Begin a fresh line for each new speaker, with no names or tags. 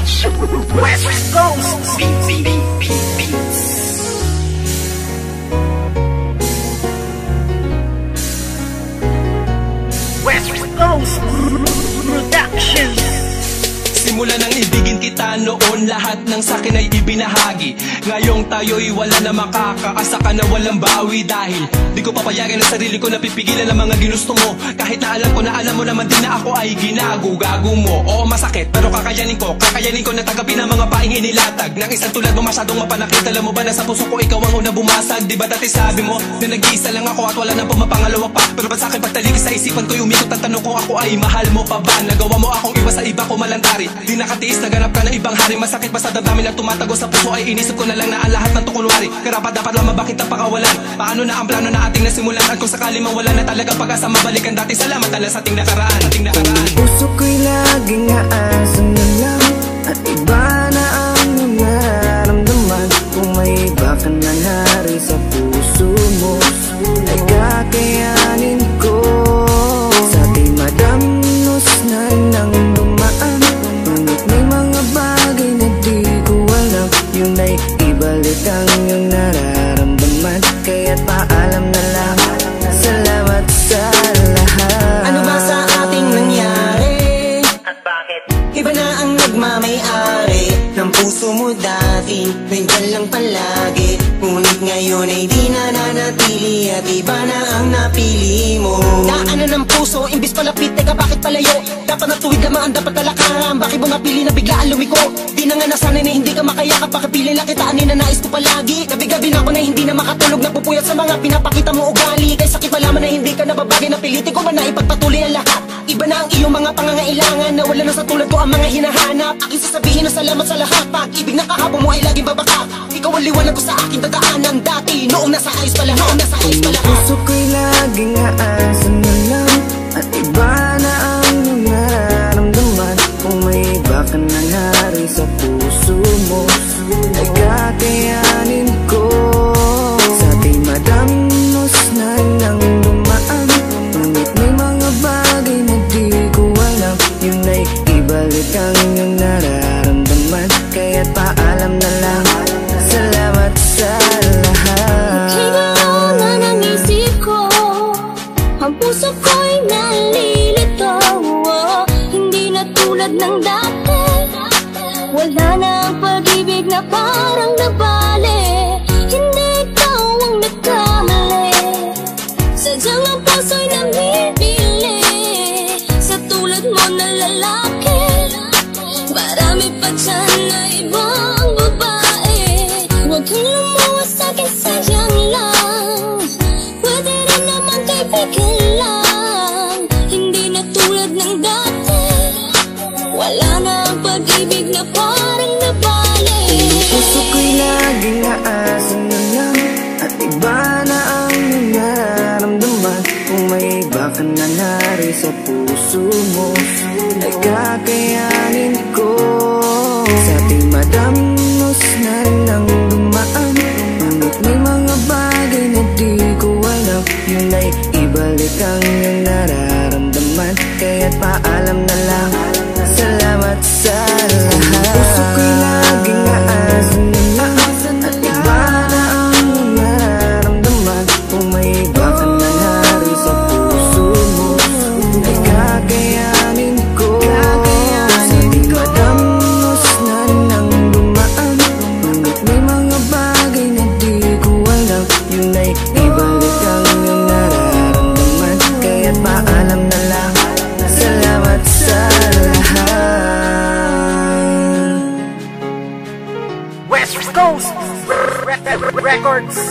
West Coast Beats. West Coast Productions.
Simula nang ibigin kita noon, lahat ng sakin ay ibinahagi. Ngayong tayo'y wala na makakaasa ka na walang bawi. Dahil di ko papayagan ang sarili ko na pipigilan ang mga ginusto mo. Kahit na alam ko na alam mo naman din na ako ay ginago-gago mo. Oo, masakit pero kakayanin ko na tagapin ang mga paing inilatag ng isang tulad mo masyadong mapanakit. Alam mo ba na sa puso ko ikaw ang unang bumasag? Di ba dati sabi mo na nag-iisa lang ako at wala nang pumapangalawa pa? Pero ba't sa'kin pagtalikis sa isipan ko'y umikot ang tanong kung ako ay mahal mo pa ba? Nagawa mo akong iwas sa iba ko malantari. Di nakatiis, naganap ka ng ibang hari. Masakit pa sa damdamin at tumatago sa puso ay inisip ko na lang na ang lahat ng tukunwari. Karapat dapat lamang bakit ang pakawalan? Paano na ang plano na ating nasimulan? At kung sakali mang wala na talaga pag-asa mabalikan dati, salamat ala sa ating nakaraan.
Puso ko'y laging aasan na lang at iba na ang nararamdaman. Kung may iba ka na nari sa puso mo ay kakayanin ko. Sa ating madamnos na nang dumaan, ngunit may mga bagay na di ko alam. Yun ay ibalik ang iyong nararamdaman. Kaya't paalam na lang, salamat sa lahat.
Ano ba sa ating nangyari?
At bakit?
Iba na ang nagmamay-ari ng puso mo dati, nandyan lang palagi. Ngunit ngayon ay di na nanatili at iba na ang napili mo. Daanan ng puso, imbis palapit, teka bakit palayo? Dapat natuwid naman, dapat talakaran. Bakit mo napili na biglaan lumiko? Di na nga nasanay na hindi ka makayakap. Pakipili lang kita, ninanais ko palagi. Gabi-gabi na ako na hindi na makatulog, napupuyat sa mga pinapakita mo ugali. Kay sakit malaman na hindi ka nababagay, napilitin ko man na ipagpatuloy ang lahat. Iba na ang iyong mga pangangailangan, na wala na sa tulad ko ang mga hinahanap. Aking sasabihin na salamat sa lahat. Pag-ibig na kahapon mo ay laging babaka. Ikaw ang liwanag ko sa aking dadaanan dati, noong nasa ayos pa lahat, noong nasa ayos pa lahat.
Puso ko'y laging aasan na lang at iba na ang nararamdaman. Kung may iba ka na nari sa puso mo ay kakayanin ko. Sa ating madamnos na nang dumaan, ngunit may mga bagay na di ko alam. Yun ay ibalik ang iyong nararamdaman. Kaya't paalam na lang, salamat sa lahat.
Kaya na ng isip ko, ang puso ko'y nalilito. Hindi na tulad ng dati, wala na ang pag-ibig na parang nabali. Hindi ikaw ang nagkamali, sadyang ang puso'y namipili sa tulad mo na lalaki. Marami pa dyan na ibang babae, huwag kang lumuwas sa'kin, sayang lang. Pwede rin naman kaibigan lang, hindi na tulad ng dati, wala na ang pag-ibig na parang nabali.
Puso ko'y laging aasan na lang at iba na ang nararamdaman. Kung may iba ka na nari sa puso mo ay kakayanin ko. Sa ating madamnos na nang dumaan, ngunit may mga bagay na di ko alam. Yun ay ibalik ang iyong nararamdaman. Kaya't paalam na lang, salamat sa lahat. Puso ko'y laging aasan na lang at iba na ang nararamdaman. Kung may iba ka na nari sa puso mo ay kakayanin ko. Sa ating madamnos na nang dumaan, ngunit may mga bagay na di ko alam. Yun ay ibalik ang iyong nararamdaman. Kaya't paalam na lang, salamat sa lahat.
West Coast Records.